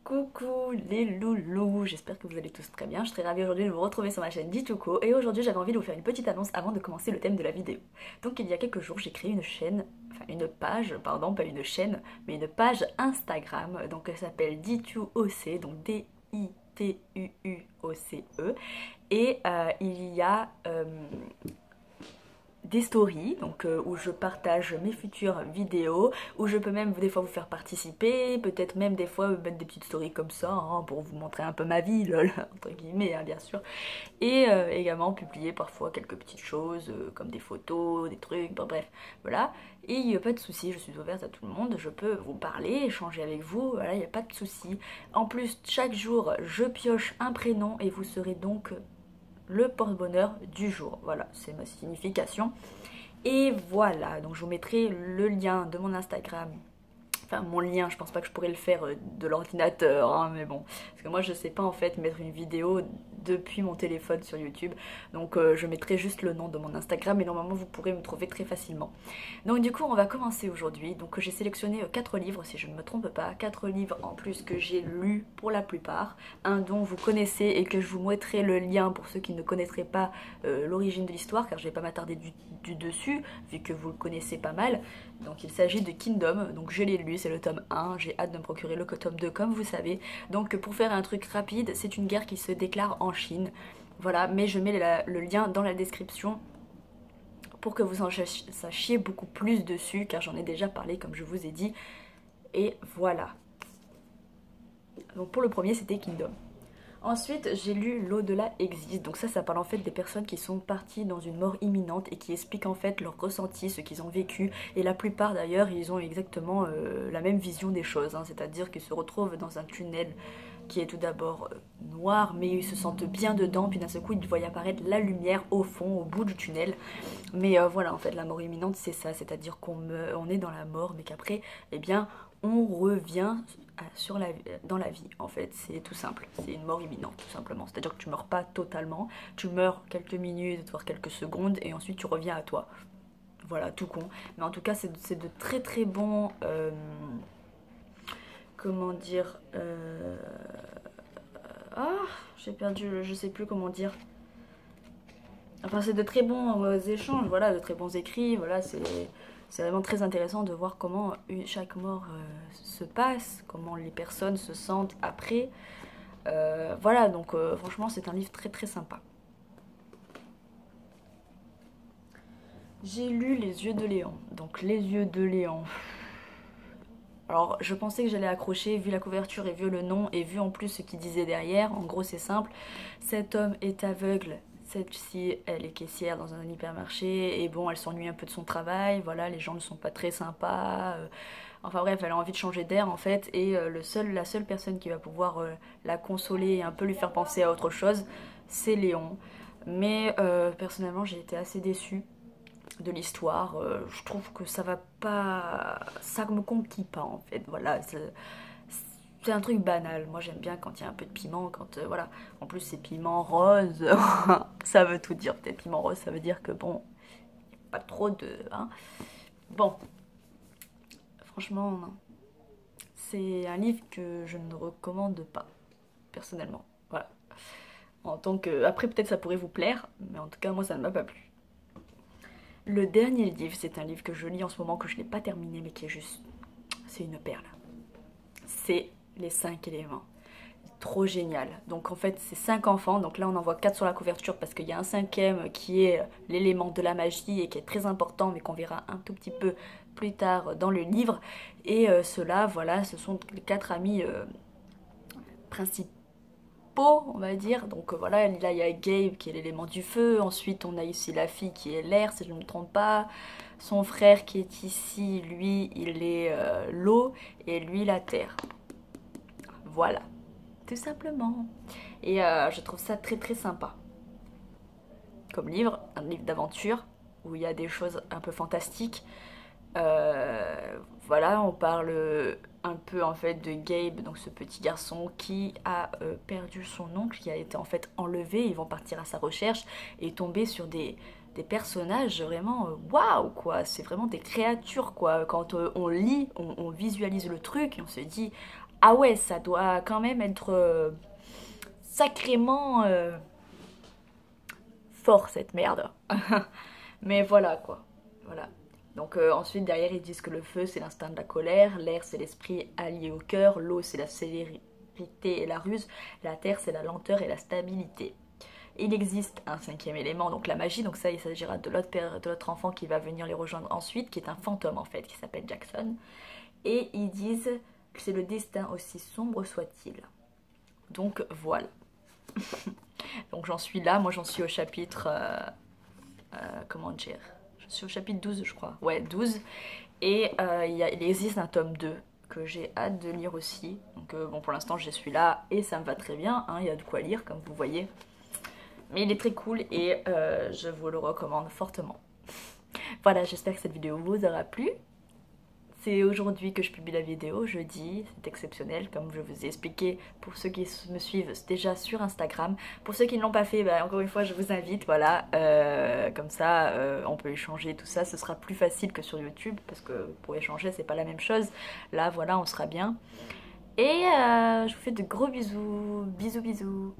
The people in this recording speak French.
Coucou les loulous, j'espère que vous allez tous très bien. Je suis très ravie aujourd'hui de vous retrouver sur ma chaîne Dituko et aujourd'hui j'avais envie de vous faire une petite annonce avant de commencer le thème de la vidéo. Donc il y a quelques jours j'ai créé une chaîne, enfin une page, pardon, pas une chaîne, mais une page Instagram, donc elle s'appelle Dituoc, donc D-I-T-U-U-O-C-E et il y a des stories donc où je partage mes futures vidéos, où je peux même des fois vous faire participer, peut-être même des fois mettre des petites stories comme ça hein, pour vous montrer un peu ma vie lol, entre guillemets hein, bien sûr, et également publier parfois quelques petites choses comme des photos, des trucs, bon, bref voilà. Et il n'y a pas de souci, je suis ouverte à tout le monde, je peux vous parler, échanger avec vous, voilà, il n'y a pas de souci. En plus chaque jour je pioche un prénom et vous serez donc le porte-bonheur du jour. Voilà, c'est ma signification. Et voilà, donc je vous mettrai le lien de mon Instagram. Enfin, mon lien, je pense pas que je pourrais le faire de l'ordinateur, hein, mais bon. Parce que moi, je sais pas en fait mettre une vidéo depuis mon téléphone sur YouTube. Donc, je mettrai juste le nom de mon Instagram et normalement, vous pourrez me trouver très facilement. Donc, du coup, on va commencer aujourd'hui. Donc, j'ai sélectionné 4 livres, si je ne me trompe pas. 4 livres en plus que j'ai lus pour la plupart. Un dont vous connaissez et que je vous mettrai le lien pour ceux qui ne connaîtraient pas l'origine de l'histoire, car je vais pas m'attarder du dessus, vu que vous le connaissez pas mal. Donc, il s'agit de Kingdom. Donc, je l'ai lu. C'est le tome 1, j'ai hâte de me procurer le tome 2 comme vous savez. Donc pour faire un truc rapide, c'est une guerre qui se déclare en Chine. Voilà, mais je mets le lien dans la description pour que vous en sachiez beaucoup plus dessus, car j'en ai déjà parlé comme je vous ai dit. Et voilà. Donc pour le premier, c'était Kingdom. Ensuite, j'ai lu L'au-delà existe. Donc ça parle en fait des personnes qui sont parties dans une mort imminente et qui expliquent en fait leurs ressentis, ce qu'ils ont vécu. Et la plupart d'ailleurs, ils ont exactement la même vision des choses. Hein. C'est-à-dire qu'ils se retrouvent dans un tunnel qui est tout d'abord noir, mais ils se sentent bien dedans. Puis d'un seul coup, ils voient apparaître la lumière au fond, au bout du tunnel. Mais voilà, en fait, la mort imminente, c'est ça. C'est-à-dire on est dans la mort, mais qu'après, eh bien, on revient dans la vie en fait, c'est tout simple, c'est une mort imminente tout simplement, c'est à dire que tu meurs pas totalement, tu meurs quelques minutes voire quelques secondes et ensuite tu reviens à toi, voilà, tout con, mais en tout cas c'est de très très bons comment dire ah j'ai perdu, je sais plus comment dire, enfin c'est de très bons échanges, voilà, de très bons écrits, voilà, c'est vraiment très intéressant de voir comment chaque mort se passe, comment les personnes se sentent après. Voilà, donc franchement c'est un livre très très sympa. J'ai lu Les Yeux de Léon. Donc Les Yeux de Léon. Alors je pensais que j'allais accrocher vu la couverture et vu le nom et vu en plus ce qu'il disait derrière. En gros c'est simple, cet homme est aveugle. Celle-ci, elle est caissière dans un hypermarché et bon, elle s'ennuie un peu de son travail, voilà, les gens ne sont pas très sympas, enfin bref, elle a envie de changer d'air en fait et la seule personne qui va pouvoir la consoler et un peu lui faire penser à autre chose, c'est Léon. Mais personnellement, j'ai été assez déçue de l'histoire, je trouve que ça va pas, ça me conquit pas en fait, voilà, c'est un truc banal. Moi j'aime bien quand il y a un peu de piment, quand voilà. En plus c'est piment rose, ça veut tout dire. Peut-être piment rose, ça veut dire que bon, pas trop de. Hein. Bon, franchement, c'est un livre que je ne recommande pas, personnellement. Voilà. En tant que. Après peut-être ça pourrait vous plaire, mais en tout cas moi ça ne m'a pas plu. Le dernier livre, c'est un livre que je lis en ce moment, que je n'ai pas terminé, mais qui est juste. C'est une perle. C'est Les 5 éléments. Trop génial. Donc en fait c'est 5 enfants, donc là on en voit 4 sur la couverture parce qu'il y a un cinquième qui est l'élément de la magie et qui est très important mais qu'on verra un tout petit peu plus tard dans le livre. Et ceux-là, voilà, ce sont les 4 amis principaux, on va dire. Donc voilà, là il y a Gabe qui est l'élément du feu, ensuite on a ici la fille qui est l'air si je ne me trompe pas, son frère qui est ici, lui il est l'eau et lui la terre. Voilà. Tout simplement. Et je trouve ça très très sympa. Comme livre, un livre d'aventure où il y a des choses un peu fantastiques. Voilà, on parle un peu en fait de Gabe, donc ce petit garçon qui a perdu son oncle, qui a été en fait enlevé. Ils vont partir à sa recherche et tomber sur des personnages vraiment waouh quoi, c'est vraiment des créatures quoi. Quand on lit, on visualise le truc et on se dit Ah ouais, ça doit quand même être sacrément fort cette merde. Mais voilà quoi. Voilà. Donc ensuite derrière ils disent que le feu c'est l'instinct de la colère, l'air c'est l'esprit allié au cœur, l'eau c'est la célérité et la ruse, la terre c'est la lenteur et la stabilité. Il existe un cinquième élément, donc la magie, donc ça il s'agira de l'autre enfant qui va venir les rejoindre ensuite, qui est un fantôme en fait, qui s'appelle Jackson. Et ils disent que c'est le destin aussi sombre soit-il. Donc voilà. Donc j'en suis là, moi j'en suis au chapitre... comment dire, je suis au chapitre 12 je crois, ouais 12. Et il existe un tome 2 que j'ai hâte de lire aussi. Donc bon pour l'instant je suis là et ça me va très bien, hein, il y a de quoi lire comme vous voyez. Mais il est très cool et je vous le recommande fortement. Voilà, j'espère que cette vidéo vous aura plu. C'est aujourd'hui que je publie la vidéo, jeudi, c'est exceptionnel comme je vous ai expliqué. Pour ceux qui me suivent déjà sur Instagram, pour ceux qui ne l'ont pas fait, bah, encore une fois je vous invite, voilà, comme ça on peut échanger tout ça, ce sera plus facile que sur YouTube parce que pour échanger c'est pas la même chose. Là voilà on sera bien. Et je vous fais de gros bisous, bisous bisous.